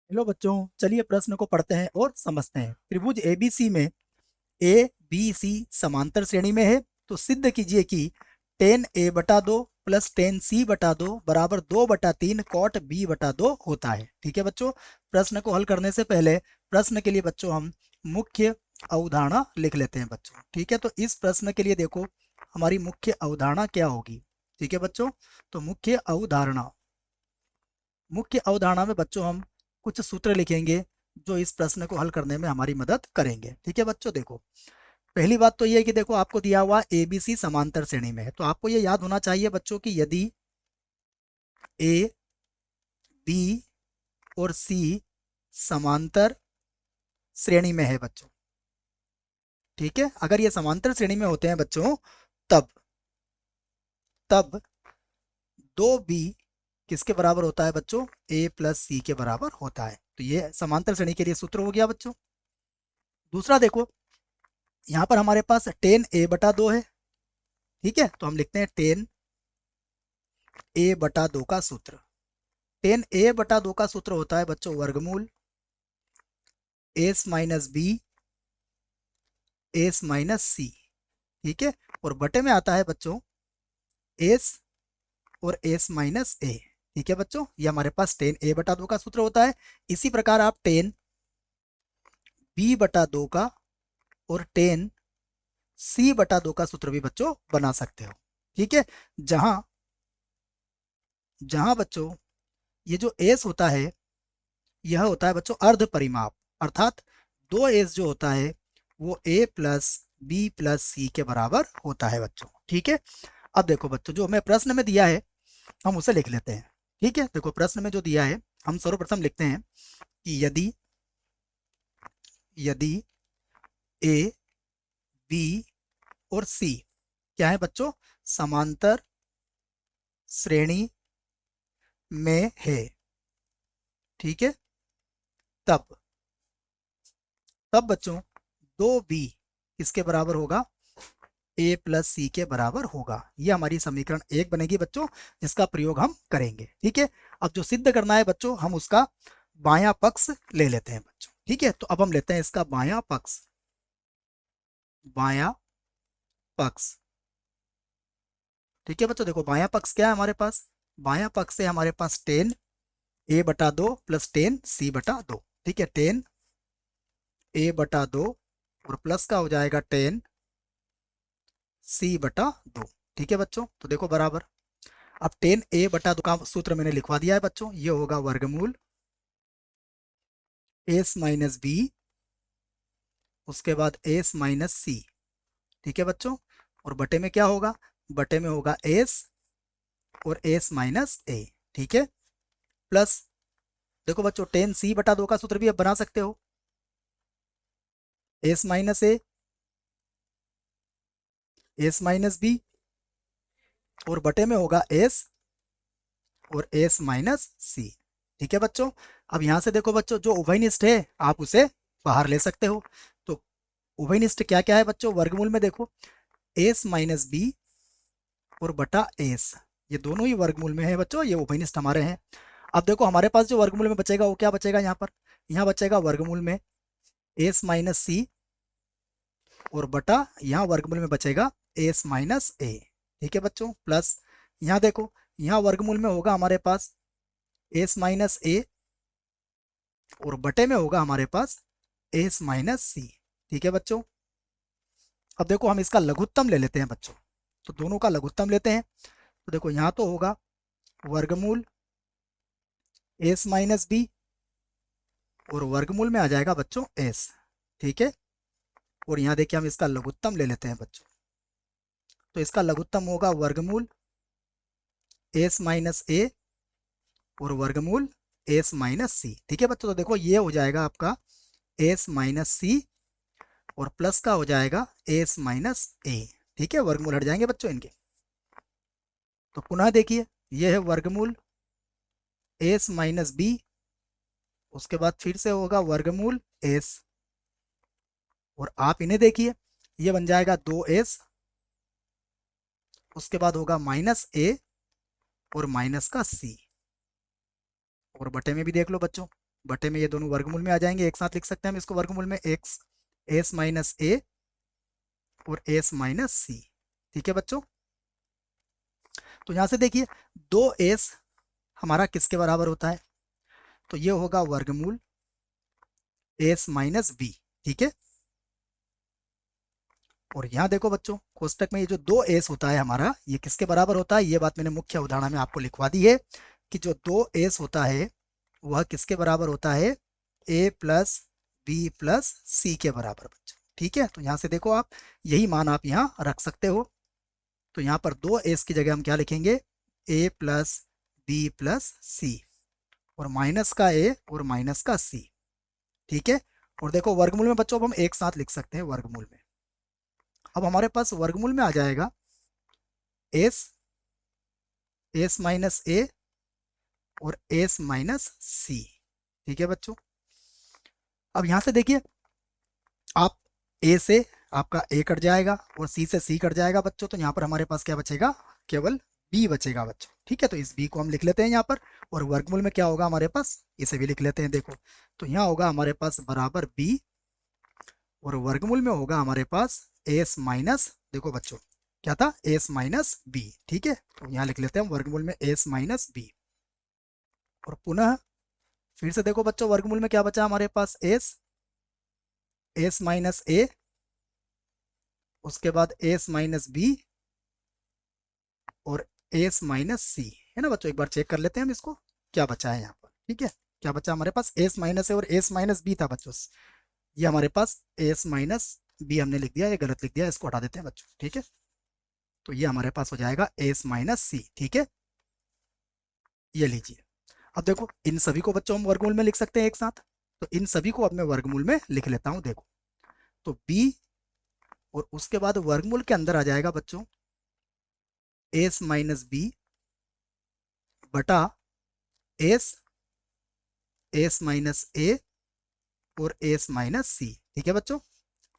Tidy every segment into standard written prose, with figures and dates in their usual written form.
Hello बच्चों, चलिए प्रश्न को पढ़ते हैं और समझते हैं। त्रिभुज एबीसी में ए बी सी समांतर श्रेणी में है, तो सिद्ध कीजिए कि टेन ए बटा दो प्लस टेन सी बटा दो बराबर 2/3 कॉट बी बटा दो होता है। ठीक है बच्चों, प्रश्न को हल करने से पहले प्रश्न के लिए बच्चों हम मुख्य अवधारणा लिख लेते हैं बच्चों। ठीक है, तो इस प्रश्न के लिए देखो हमारी मुख्य अवधारणा क्या होगी। ठीक है बच्चों, तो मुख्य अवधारणा में बच्चों हम कुछ सूत्र लिखेंगे जो इस प्रश्न को हल करने में हमारी मदद करेंगे। ठीक है बच्चों, देखो पहली बात तो ये है कि देखो आपको दिया हुआ एबीसी समांतर श्रेणी में है, तो आपको ये याद होना चाहिए बच्चों कि यदि ए बी और सी समांतर श्रेणी में है बच्चों। ठीक है, अगर ये समांतर श्रेणी में होते हैं बच्चों, तब तब दो बी किसके बराबर होता है बच्चों? ए प्लस सी के बराबर होता है। तो ये समांतर श्रेणी के लिए सूत्र हो गया बच्चों। दूसरा देखो, यहाँ पर हमारे पास टेन ए बटा दो है। ठीक है, तो हम लिखते हैं टेन ए बटा दो का सूत्र। टेन ए बटा दो का सूत्र होता है बच्चों वर्गमूल s minus b s minus c. ठीक है, और बटे में आता है बच्चों एस और एस माइनस ए। ठीक है बच्चों, ये हमारे पास टेन ए बटा दो का सूत्र होता है। इसी प्रकार आप टेन बी बटा दो का और टेन सी बटा दो का सूत्र भी बच्चों बना सकते हो। ठीक है, जहां जहां बच्चों ये जो एस होता है यह होता है बच्चों अर्ध परिमाप, अर्थात दो एस जो होता है वो ए प्लस बी प्लस सी के बराबर होता है बच्चों। ठीक है, अब देखो बच्चों जो हमें प्रश्न में दिया है हम उसे लिख लेते हैं। ठीक है, देखो प्रश्न में जो दिया है हम सर्वप्रथम लिखते हैं कि यदि यदि ए बी और सी क्या है बच्चों? समांतर श्रेणी में है। ठीक है, तब तब बच्चों दो बी किसके बराबर होगा? ए प्लस सी के बराबर होगा। ये हमारी समीकरण एक बनेगी बच्चों, जिसका प्रयोग हम करेंगे। ठीक है, अब जो सिद्ध करना है बच्चों हम उसका बायां पक्ष ले लेते हैं बच्चों। ठीक है, तो अब हम लेते हैं इसका बायां पक्ष। बायां पक्ष। ठीक है बच्चों, देखो बायां पक्ष क्या है हमारे पास? बायां पक्ष से हमारे पास टेन ए बटा दो प्लस टेन सी बटा दो। ठीक है, टेन ए बटा दो और प्लस का हो जाएगा टेन सी बटा दो। ठीक है बच्चों, तो देखो बराबर। अब टेन ए बटा दो का सूत्र मैंने लिखवा दिया है बच्चों, ये होगा वर्गमूल एस माइनस बी उसके बाद एस माइनस सी। ठीक है बच्चों, और बटे में क्या होगा? बटे में होगा एस और एस माइनस ए। ठीक है, प्लस देखो बच्चों टेन सी बटा दो का सूत्र भी अब बना सकते हो, S minus A S minus B और बटे में होगा एस और एस माइनस सी। ठीक है बच्चों, अब यहां से देखो बच्चों जो उभयनिष्ठ है आप उसे बाहर ले सकते हो। तो उभयनिष्ठ क्या क्या है बच्चों? वर्गमूल में देखो एस माइनस बी और बटा एस, ये दोनों ही वर्गमूल में है बच्चों, ये उभयनिष्ठ हमारे हैं। अब देखो हमारे पास जो वर्गमूल में बचेगा वो क्या बचेगा? यहाँ पर यहाँ बचेगा वर्गमूल में एस माइनस सी और बटा यहाँ वर्गमूल में बचेगा एस माइनस ए। ठीक है बच्चों, प्लस यहाँ देखो यहाँ वर्गमूल में होगा हमारे पास एस माइनस ए और बटे में होगा हमारे पास एस माइनस सी। ठीक है बच्चों, अब देखो हम इसका लघुत्तम ले लेते हैं बच्चों, तो दोनों का लघुत्तम लेते हैं। तो देखो यहाँ तो होगा वर्गमूल एस माइनस बी और वर्गमूल में आ जाएगा बच्चों एस। ठीक है, और यहाँ देखिए हम इसका लघुत्तम ले लेते हैं बच्चों, तो इसका लघुत्तम होगा वर्गमूल एस माइनस ए और वर्गमूल एस माइनस सी। ठीक है बच्चों, तो देखो ये हो जाएगा आपका एस माइनस सी और प्लस का हो जाएगा एस माइनस ए। ठीक है, वर्गमूल हट जाएंगे बच्चों इनके। तो पुनः देखिए ये है वर्गमूल एस माइनस बी, उसके बाद फिर से होगा वर्गमूल एस और आप इन्हें देखिए ये बन जाएगा दो एस, उसके बाद होगा माइनस ए और माइनस का सी और बटे में भी देख लो बच्चों बटे में ये दोनों वर्गमूल में आ जाएंगे, एक साथ लिख सकते हैं हम इसको वर्गमूल में, एक्स एस माइनस ए और एस माइनस सी। ठीक है बच्चों, तो यहां से देखिए 2s हमारा किसके बराबर होता है, तो ये होगा वर्गमूल एस माइनस बी। ठीक है, और यहाँ देखो बच्चों कोष्टक में ये जो 2s होता है हमारा, ये किसके बराबर होता है, ये बात मैंने मुख्य उदाहरण में आपको लिखवा दी है कि जो 2s होता है वह किसके बराबर होता है, a प्लस बी प्लस सी के बराबर बच्चों। ठीक है, तो यहाँ से देखो आप यही मान आप यहाँ रख सकते हो। तो यहाँ पर 2s की जगह हम क्या लिखेंगे, a प्लस बी प्लस सी, और माइनस का a और माइनस का c। ठीक है, और देखो वर्गमूल में बच्चों अब हम एक साथ लिख सकते हैं वर्गमूल में। अब हमारे पास वर्गमूल में आ जाएगा एस माइनस ए और एस माइनस सी। ठीक है बच्चों, अब यहां से देखिए आप ए से आपका ए कट जाएगा और सी से सी कट जाएगा बच्चों, तो यहाँ पर हमारे पास क्या बचेगा, केवल बी बचेगा बच्चों। ठीक है, तो इस बी को हम लिख लेते हैं यहाँ पर, और वर्गमूल में क्या होगा हमारे पास, इसे भी लिख लेते हैं। देखो तो यहाँ होगा हमारे पास बराबर बी, और वर्गमूल में होगा हमारे पास एस माइनस, देखो बच्चों क्या था, एस माइनस बी। ठीक है, तो यहाँ लिख लेते हैं वर्गमूल में एस माइनस बी, और पुनः फिर से देखो बच्चों वर्गमूल में क्या बचा हमारे पास, एस माइनस ए, उसके बाद एस माइनस बी और एस माइनस सी, है ना बच्चों। एक बार चेक कर लेते हैं हम इसको क्या बचा है यहाँ पर। ठीक है, क्या बचा हमारे पास, एस माइनस ए और एस माइनस बी था बच्चों, ये हमारे पास एस माइनस बी हमने लिख दिया, ये गलत लिख दिया, इसको हटा देते हैं बच्चों। ठीक है, तो ये हमारे पास हो जाएगा एस माइनस सी। ठीक है, ये लीजिए। अब देखो इन सभी को बच्चों हम वर्गमूल में लिख सकते हैं एक साथ, तो इन सभी को अब मैं वर्गमूल में लिख लेता हूं। देखो तो b, और उसके बाद वर्गमूल के अंदर आ जाएगा बच्चों एस माइनस बी बटा एस माइनस ए और एस माइनस सी। ठीक है बच्चों,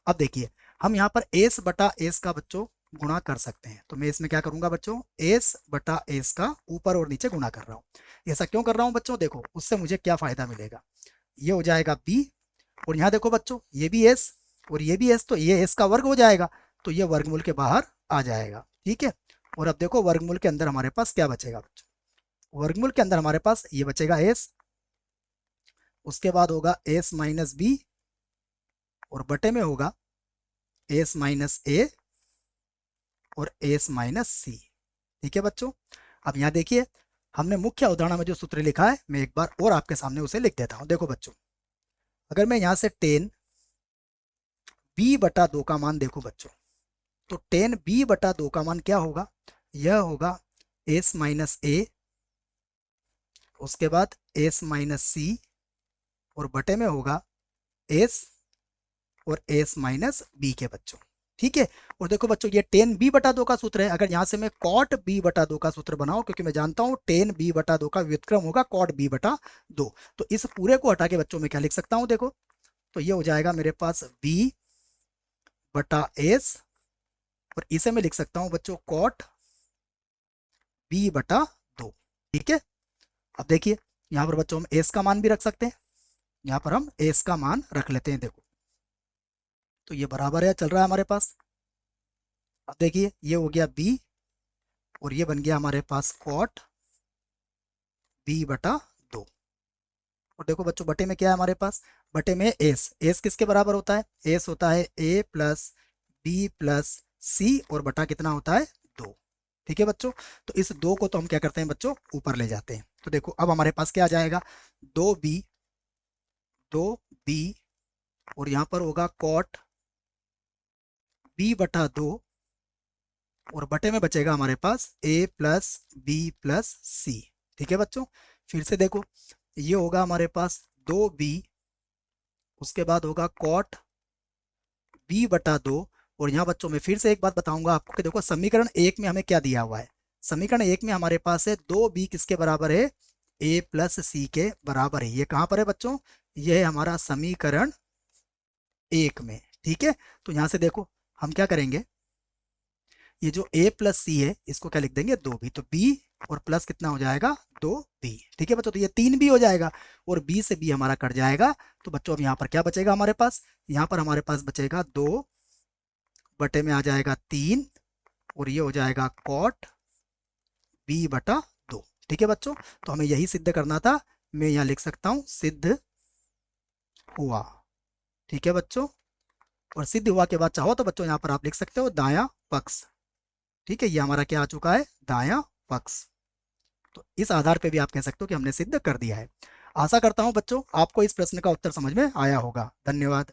अब देखिए हम यहाँ पर एस बटा एस का बच्चों गुणा कर सकते हैं, तो मैं इसमें क्या करूंगा बच्चों, एस बटा एस का ऊपर और नीचे गुणा कर रहा हूँ। ऐसा क्यों कर रहा हूँ बच्चों, देखो उससे मुझे क्या फायदा मिलेगा, ये हो जाएगा बी, और यहाँ देखो बच्चों ये भी एस और ये भी एस, तो ये एस का वर्ग हो जाएगा, तो ये वर्गमूल के बाहर आ जाएगा। ठीक है, और अब देखो वर्गमूल के अंदर हमारे पास क्या बचेगा बच्चों, वर्गमूल के अंदर हमारे पास ये बचेगा एस, उसके बाद होगा एस माइनस बी, और बटे में होगा एस माइनस ए और एस माइनस सी। ठीक है बच्चों, अब यहाँ देखिए हमने मुख्य उदाहरण में जो सूत्र लिखा है, मैं एक बार और आपके सामने उसे लिख देता हूँ। देखो बच्चों अगर मैं यहाँ से 10b बटा 2 का मान देखो बच्चों, तो 10b बटा 2 का मान क्या होगा, यह होगा एस माइनस ए, उसके बाद एस माइनस सी, और बटे में होगा एस और एस माइनस बी के बच्चों। ठीक है, और देखो बच्चों ये 10b बटा 2 का सूत्र है, अगर यहाँ से मैं cot b बटा 2 का सूत्र बनाऊं, क्योंकि मैं जानता हूं 10b बटा 2 का व्युत्क्रम होगा cot b बटा 2, तो इस पूरे को हटा के बच्चों में क्या लिख सकता हूं, देखो तो ये हो जाएगा मेरे पास b बटा एस, और इसे मैं लिख सकता हूं बच्चों cot b बटा 2। ठीक है, अब देखिए यहाँ पर बच्चों हम एस का मान भी रख सकते हैं, यहाँ पर हम एस का मान रख लेते हैं। देखो तो ये बराबर है, चल रहा है हमारे पास। अब देखिए ये हो गया b, और ये बन गया हमारे पास cot b बटा 2, और देखो बच्चों बटे में क्या है हमारे पास, बटे में एस किसके बराबर होता है, एस होता है a प्लस बी प्लस सी, और बटा कितना होता है 2। ठीक है बच्चों, तो इस 2 को तो हम क्या करते हैं बच्चों, ऊपर ले जाते हैं। तो देखो अब हमारे पास क्या आ जाएगा, 2b और यहाँ पर होगा cot b बटा 2, और बटे में बचेगा हमारे पास a प्लस बी प्लस सी। ठीक है बच्चों, फिर से देखो ये होगा हमारे पास 2b, उसके बाद होगा cot b बटा 2, और यहाँ बच्चों में फिर से एक बात बताऊंगा आपको कि देखो समीकरण 1 में हमें क्या दिया हुआ है, समीकरण 1 में हमारे पास है 2b किसके बराबर है, a प्लस सी के बराबर है। ये कहाँ पर है बच्चों, ये है हमारा समीकरण 1 में। ठीक है, तो यहाँ से देखो हम क्या करेंगे, ये जो a प्लस सी है इसको क्या लिख देंगे, 2b, तो b और प्लस कितना हो जाएगा 2b। ठीक है बच्चों, तो ये 3b हो जाएगा और b से b हमारा कट जाएगा। तो बच्चों अब यहाँ पर क्या बचेगा हमारे पास, यहाँ पर हमारे पास बचेगा 2 बटे में आ जाएगा 3 और ये हो जाएगा कॉट b/2। ठीक है बच्चों, तो हमें यही सिद्ध करना था। मैं यहाँ लिख सकता हूँ सिद्ध हुआ। ठीक है बच्चों, और सिद्ध हुआ के बाद चाहो तो बच्चों यहाँ पर आप लिख सकते हो दायां पक्ष। ठीक है, ये हमारा क्या आ चुका है, दायां पक्ष। तो इस आधार पे भी आप कह सकते हो कि हमने सिद्ध कर दिया है। आशा करता हूं बच्चों आपको इस प्रश्न का उत्तर समझ में आया होगा। धन्यवाद।